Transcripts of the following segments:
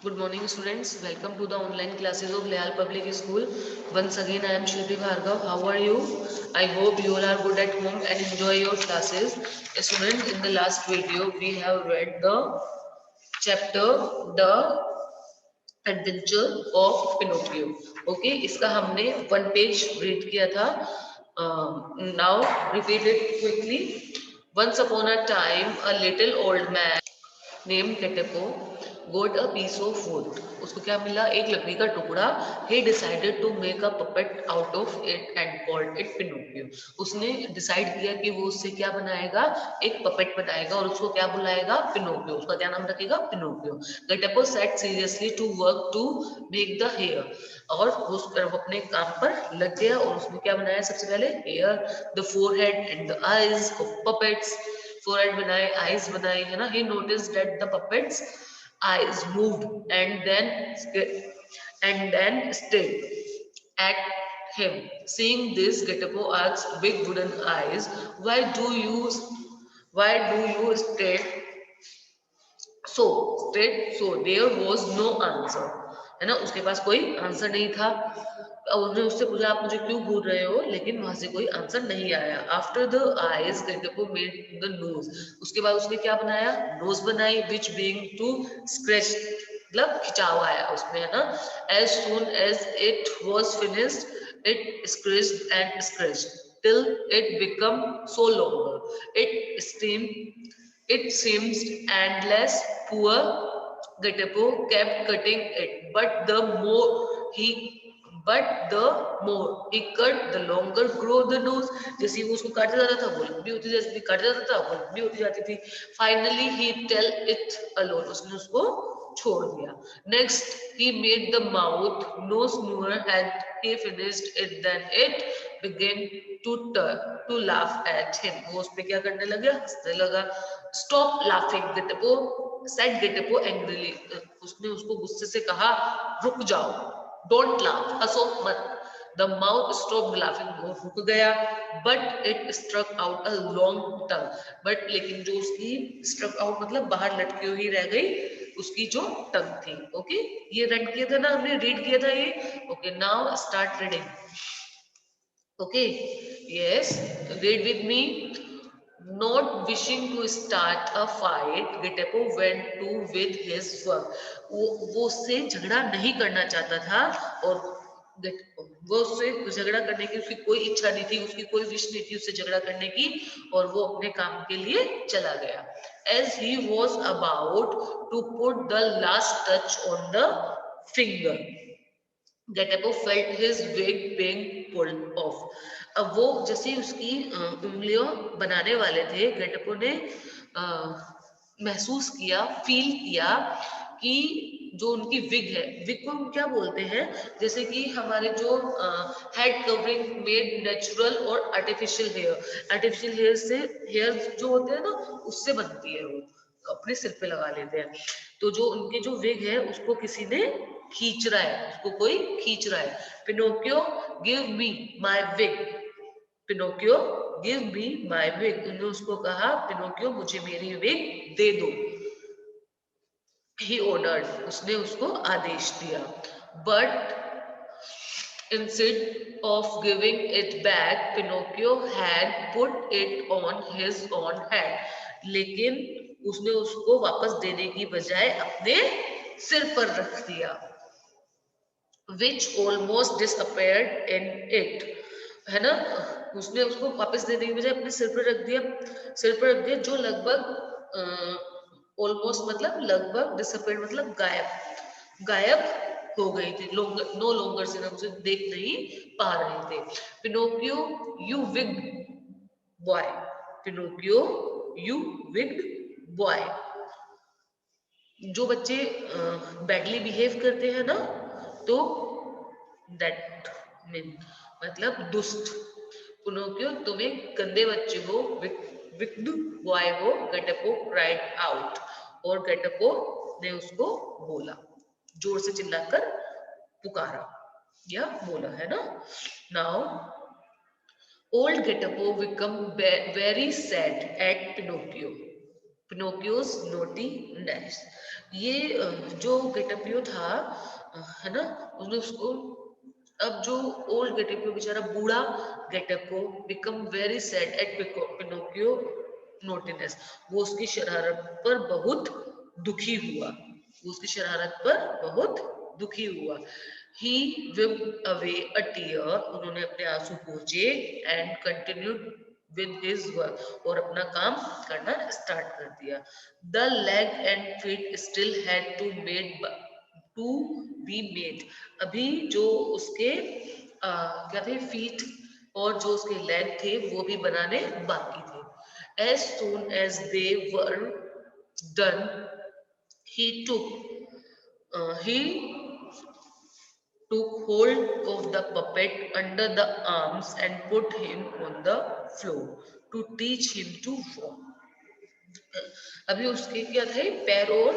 Good morning, students. Welcome to the online classes of Leal Public School. Once again, I am Shilpi Bhargav. How are you? I hope you all are good at home and enjoy your classes. Students, in the last video, we have read the chapter The Adventure of Pinocchio. Okay, इसका हमने one page read किया था. Now repeat it quickly. Once upon a time, a little old man named Ketepo got a piece of wood. उसको क्या मिला? एक लकड़ी का टुकड़ा. He decided to make a puppet out of it and called it Pinocchio. उसने decide किया कि वो उससे क्या बनाएगा? एक पपेट बनाएगा और उसको क्या बुलाएगा? पिनोकियो. उसका क्या नाम रखेगा? Pinocchio. Ketepo sat seriously to work to make the hair. और वो अपने काम पर लग गया और उसने क्या बनाया? सबसे पहले hair, the forehead and the eyes of puppets. Forehead बनाए, eyes बनाए, है ना? He noticed that the puppets eyes moved and then stared at him. Seeing this, Getapo asked big wooden eyes, why do you stare so there was no answer. है ना? उसके पास कोई answer नहीं था. और उसने उससे पूछा आप मुझे क्यों घूर रहे हो, लेकिन वहां से कोई आंसर नहीं आया. आफ्टर द आईज गेटअपो मेड द नोज. उसके बाद उसने क्या बनाया? नोज बनाई, विच बीइंग टू स्क्रैच, मतलब खिंचाव आया उसमें, है ना? As soon as it was finished it scratched and scratched till it become so longer. It seems endless. Poor Getapo kept cutting it, he but the more he cut, the longer grow the nose. जैसे वो उसको काटता जाता था वो लंबी होती जाती थी, काटता जाता था वो लंबी होती जाती थी. Finally he tell it alone. उसने उसको छोड़ दिया. Next he made the mouth no smoother and he finished it. Then it began to laugh at him. वो उस पे क्या करने लगा? हंसने लगा. Stop laughing, Getapo said Getapo angrily. उसने उसको गुस्से से कहा रुक जाओ. Don't laugh, हंसो मत. The mouth stopped laughing, वो रुक गया. But it struck out a long tongue. But लेकिन जो उसकी struck out मतलब बाहर लटकी हुई रह गई उसकी जो टंग थी. ओके, ये रीड किया था ना हमने, रीड किया था ये. Okay, now start reading. Okay, yes, read with me. Not wishing to start a fight, Getapo went to with his work. वो उससे झगड़ा नहीं करना चाहता था और वो उससे झगड़ा करने की उसकी कोई इच्छा नहीं थी, उसकी कोई विश नहीं थी उससे झगड़ा करने की, और वो अपने काम के लिए चला गया. As he was about to put the last touch on the finger, Getapo felt his wig being pulled off. अब वो जैसे ही उसकी उंगलियों बनाने वाले थे, गेटअपो ने महसूस किया, फील किया कि जो उनकी विग है, विग को हम क्या बोलते हैं? जैसे कि हमारे जो हेड कवरिंग मेड नेचुरल और आर्टिफिशियल हेयर. आर्टिफिशियल हेयर से हेयर जो होते हैं ना, उससे बनती है, वो अपने सिर पे लगा लेते हैं. तो जो उनके जो विग है उसको किसी ने खींच रहा है, उसको कोई खींच रहा है. Pinocchio give me my wig. Pinocchio give me my wig. उन्होंने उसको कहा पिनोकियो मुझे मेरी विग दे दो. ही ऑर्डर्ड, उसने उसको आदेश दिया. But instead of giving it back, Pinocchio had put it on his own head. लेकिन उसने उसको वापस देने की बजाय अपने सिर पर रख दिया. Which almost disappeared in it. है ना? उसने उसको वापस देने की बजाय अपने सिर पर रख दिया. सिर पर रख दिया, जो लगभग ऑलमोस्ट मतलब लगभग, डिसअपेयर मतलब गायब, गायब हो गई थी. नो लॉन्गर से उसे देख नहीं पा रहे थे. Pinocchio you विग्ड boy. Pinocchio you विग्ड boy. जो बच्चे बैडली बिहेव करते हैं ना, तो दैट मीन मतलब दुष्ट. पिनोकियो तुम एक गंदे बच्चे हो, विक्ड बॉय हो, गेटअपो क्राइड आउट. और गेटअपो ने उसको बोला, जोर से चिल्लाकर पुकारा या बोला, है ना? Now old Getapo become very sad at Pinocchio. Pinocchio's naughtiness. ये जो गेटअपियो था है ना, उसने उसको, अब जो ओल्ड गेटअपियो बेचारा बूढ़ा गेटअपो become very sad at Pinocchio naughtiness, वो उसकी शरारत पर बहुत दुखी हुआ, वो उसकी शरारत पर बहुत दुखी हुआ। He whipped away a tear, उन्होंने अपने आंसू पोंछे and continued with his work, और अपना काम करना स्टार्ट कर दिया। The leg and feet still had to be made, अभी जो उसके क्या थे, फीट और जो उसके लेग थे वो भी बनाने बाकी थे। As soon as they were done, he he took hold of the puppet under the arms and put him on the floor to teach him to walk. अभी उसके क्या थे, पैर और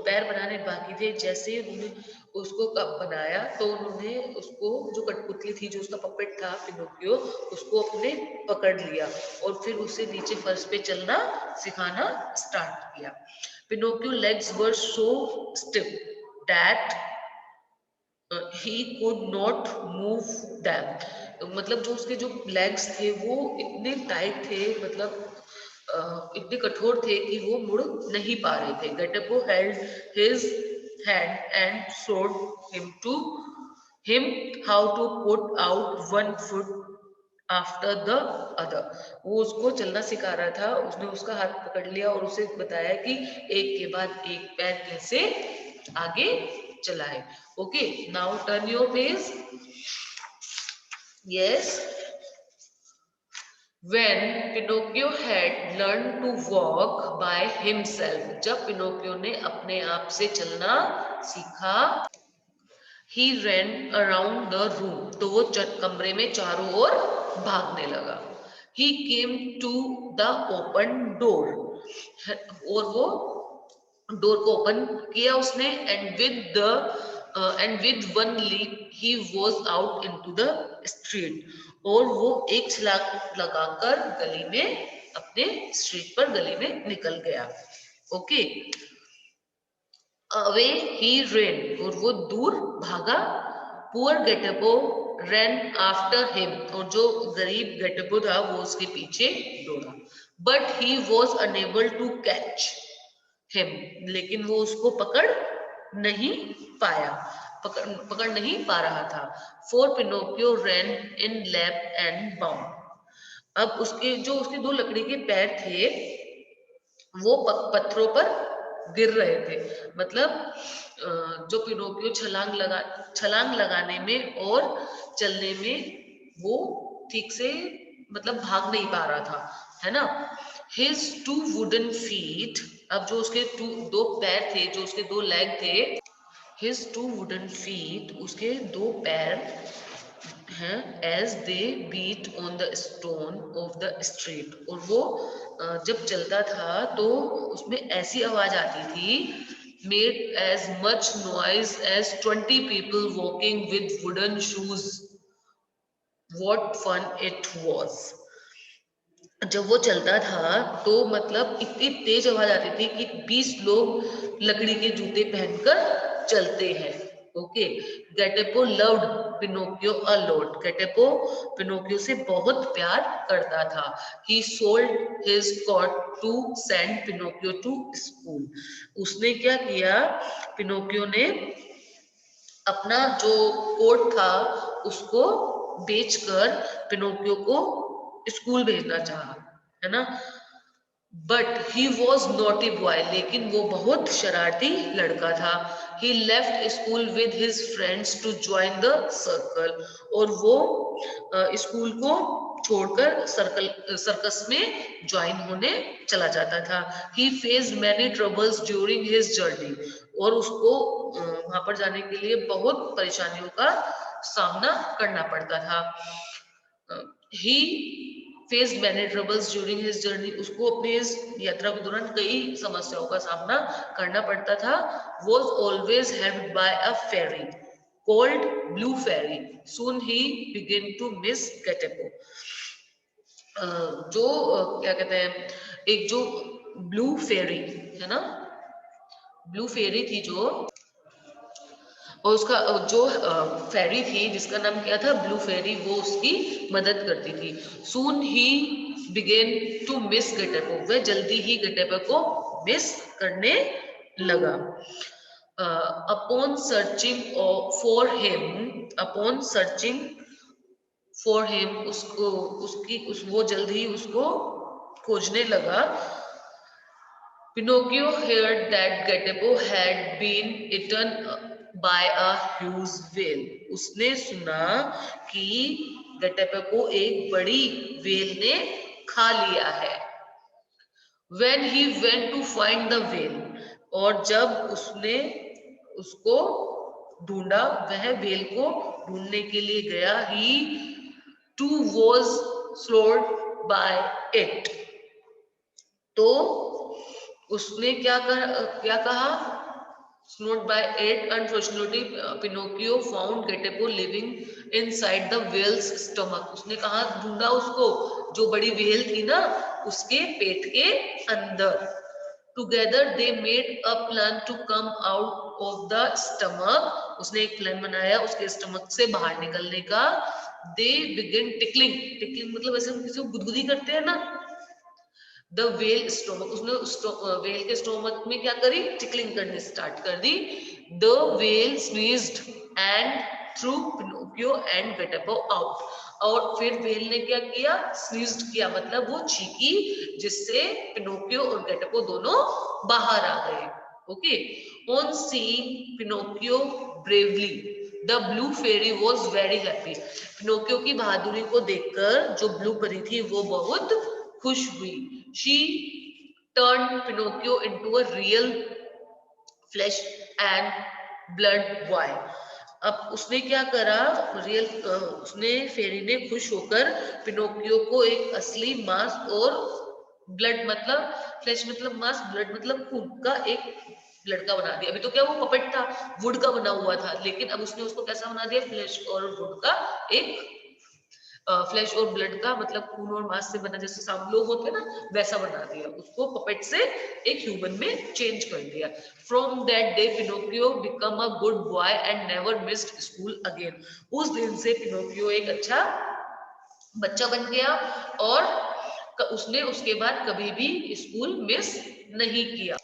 पैर बनाने बाकी थे। जैसे ही उन्होंने उसको कब बनाया तो उन्होंने उसको, जो कठपुतली थी, जो उसका पपेट था पिनोकियो, उसको अपने पकड़ लिया और फिर उसे नीचे फर्श पे चलना सिखाना स्टार्ट किया। Pinocchio legs were so stiff that he could not move them, मतलब जो उसके जो लेग्स थे वो इतने टाइट थे, मतलब इतने कठोर थे कि वो मुड़ नहीं पा रहे थे। गेटअपो held his hand and showed him how to put out one foot after the other, वो उसको चलना सिखा रहा था, उसने उसका हाथ पकड़ लिया और उसे बताया कि एक के बाद एक पैर कैसे आगे चलाए। Okay, now turn your page. Yes, When Pinocchio had learned to walk by himself, जब पिनोकियो ने अपने आप से चलना सीखा, he ran around the room, तो वो कमरे में चारों ओर भागने लगा। He came to the open door, और वो डोर को ओपन किया उसने, and with one leap he was out into the street, और वो एक छलांग लगाकर गली में, अपने स्ट्रीट पर गली में निकल गया। ओके, अवे ही रेन, और वो दूर भागा। पुअर गेटअपो रैन आफ्टर हिम, और जो गरीब गेटअपो था वो उसके पीछे दौड़ा। But he was unable to catch him, लेकिन वो उसको पकड़ नहीं पाया, पकड़ नहीं पा रहा था। For Pinocchio ran in lap and bound, अब उसके जो उसके दो लकड़ी के पैर थे वो पत्थरों पर गिर रहे थे, मतलब जो पिनोकियो छलांग लगाने में और चलने में वो ठीक से, मतलब भाग नहीं पा रहा था, है ना। His two wooden feet, अब जो उसके दो पैर थे, जो उसके दो लेग थे, his two wooden feet, उसके दो पैर हैं, as they beat on the stone of the street, और वो जब चलता था तो उसमें ऐसी आवाज आती थी, made as much noise as 20 people walking with wooden shoes, what fun it was. जब वो चलता था तो मतलब इतनी तेज आवाज आती थी कि 20 लोग लकड़ी के जूते पहनकर चलते हैं। Okay, गेटेपो loved Pinocchio a lot, गेटेपो Pinocchio से बहुत प्यार करता था। ही sold his cot to send Pinocchio to school, उसने क्या किया, पिनोकियो ने अपना जो कोट था उसको बेचकर पिनोकियो को स्कूल भेजना चाहा, है ना। But he was naughty boy, लेकिन वो बहुत शरारती लड़का था। He left school with his friends to join the circle, और वो स्कूल को छोड़कर सर्कस में ज्वाइन होने चला जाता था। ही faced many troubles during his journey, और उसको वहां पर जाने के लिए बहुत परेशानियों का सामना करना पड़ता था। ही faced many troubles during his journey, उसको अपनी इस यात्रा के दौरान कई समस्याओं का सामना करना पड़ता था। Was always helped by a fairy called Blue Fairy, soon he begin to miss गेटेपो, क्या कहते हैं, एक जो ब्लू फेरी है ना, ब्लू फेरी थी जो, और उसका जो फेरी थी जिसका नाम क्या था, ब्लू फेरी, वो उसकी मदद करती थी। सून ही बिगेन टू मिस गेटेपो, वह जल्दी ही गेटेपो को मिस करने लगा। Upon searching for him, upon searching for him, उसको वो जल्द ही उसको खोजने लगा। Pinocchio heard that Geppetto had been eaten by a huge whale. उसने सुना कि गेटेपो को एक बड़ी व्हेल ने खा लिया है। When he went to find the whale, और जब उसने उसको ढूंढा, वह व्हेल को ढूंढने के लिए गया, he too was swallowed by it. तो उसने क्या कहा, snowed by it, unfortunately Pinocchio found Geppetto living inside the whale's stomach. उसने कहा, ढूंढा उसको, जो बड़ी व्हेल थी ना उसके पेट के अंदर। Together they made a plan to come out of the stomach. उसने एक प्लान बनाया उसके स्टमक से बाहर निकलने का। They began tickling, tickling मतलब ऐसे हम किसी को गुदगुदी करते हैं ना, द वेल स्टोमक, उसने वेल के स्टोमक में क्या करी, टिकलिंग करनी स्टार्ट कर दी। The whale sneezed and threw Pinocchio and गेटेपो आउट, और फिर वेल ने क्या किया, स्नीज्ड किया, मतलब वो चीखी, जिससे पिनोकियो और गेटेपो दोनों बाहर आ गए। Okay, on seeing Pinocchio bravely the blue fairy was very happy. Pinocchio की बहादुरी को देखकर जो ब्लू परी थी वो बहुत खुश हुई। She turned Pinocchio into a real flesh and blood boy. अब उसने क्या करा, उसने फेरी ने खुश होकर पिनोकियो को एक असली मांस और ब्लड मतलब फ्लैश मतलब मांस, ब्लड मतलब खून का एक लड़का बना दिया। अभी तो क्या वो पपेट था, वुड का बना हुआ था, लेकिन अब उसने उसको कैसा बना दिया, फ्लैश और वुड का एक, फ्लैश और ब्लड का मतलब खून और मांस से बना, जैसे सब लोग होते हैं ना वैसा बना दिया उसको, पपेट से एक ह्यूमन में चेंज कर दिया। From that day Pinocchio become a good boy and never missed school again. उस दिन से पिनोकियो एक अच्छा बच्चा बन गया और उसने उसके बाद कभी भी स्कूल मिस नहीं किया।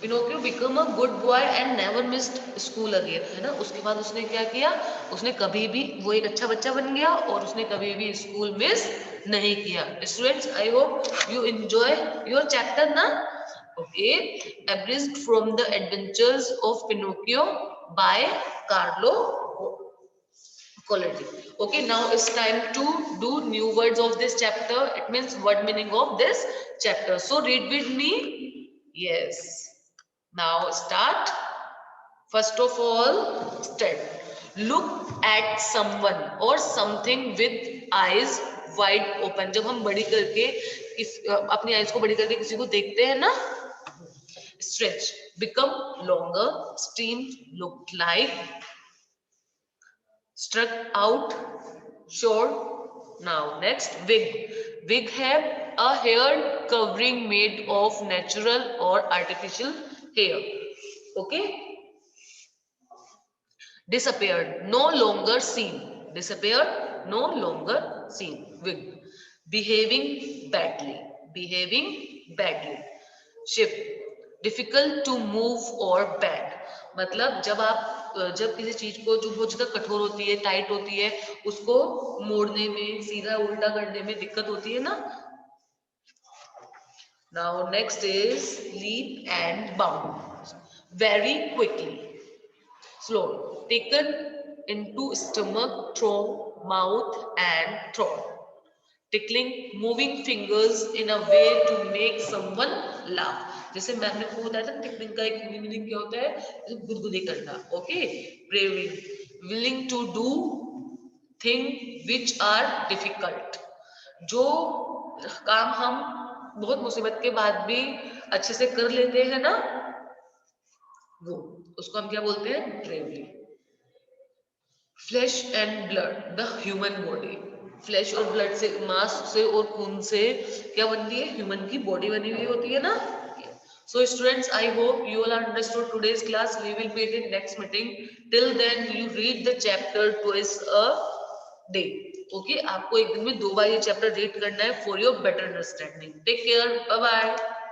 Pinocchio become a good boy and never missed school again, है ना। उसके बाद उसने क्या किया, उसने कभी भी, वो एक अच्छा बच्चा बन गया और उसने कभी भी स्कूल मिस नहीं किया। Students, I hope you enjoy your chapter ना। Okay, abridged from the adventures of Pinocchio by Carlo Collodi. Okay, now it's time to do new words of this chapter. It means word meaning of this chapter. So read with me. Yes. Now start. First of all, start. Look at someone or something with eyes wide open. जब हम बड़ी करके अपनी eyes को बड़ी करके किसी को देखते हैं ना, stretch, become longer, stream, look like, struck out, short. Now next, wig. Wig have a hair covering made of natural or artificial hair. Okay. Disappeared, no longer seen. Disappeared, no longer seen. Wig. Behaving badly. Behaving badly. Ship. Difficult to move or bend. मतलब जब किसी चीज को जो बहुत ज्यादा कठोर होती है, टाइट होती है, उसको मोड़ने में, सीधा उल्टा करने में दिक्कत होती है ना। Now next is leap and bound. Very quickly. Slow, taken into stomach, throat, mouth and throat. Tickling, moving fingers in a way to make someone laugh. जैसे मैंने आपको बताया था टिकलिंग का एक मीनिंग क्या होता है, गुदगुदी करना। Okay, braving, willing to do things which are difficult. जो काम हम बहुत मुसीबत के बाद भी अच्छे से कर लेते हैं ना, वो उसको हम क्या बोलते हैं, bravery. Flash and blood, the human body. Flash और ब्लड से, मांस से और खून से क्या बनती है, ह्यूमन की बॉडी बनी हुई होती है ना। So students, I hope you all understood today's class. We will meet in next meeting. Till then, you read the chapter twice a day. Okay, आपको एक दिन में 2 बार ये चैप्टर रीड करना है for your better understanding. Take care. Bye bye.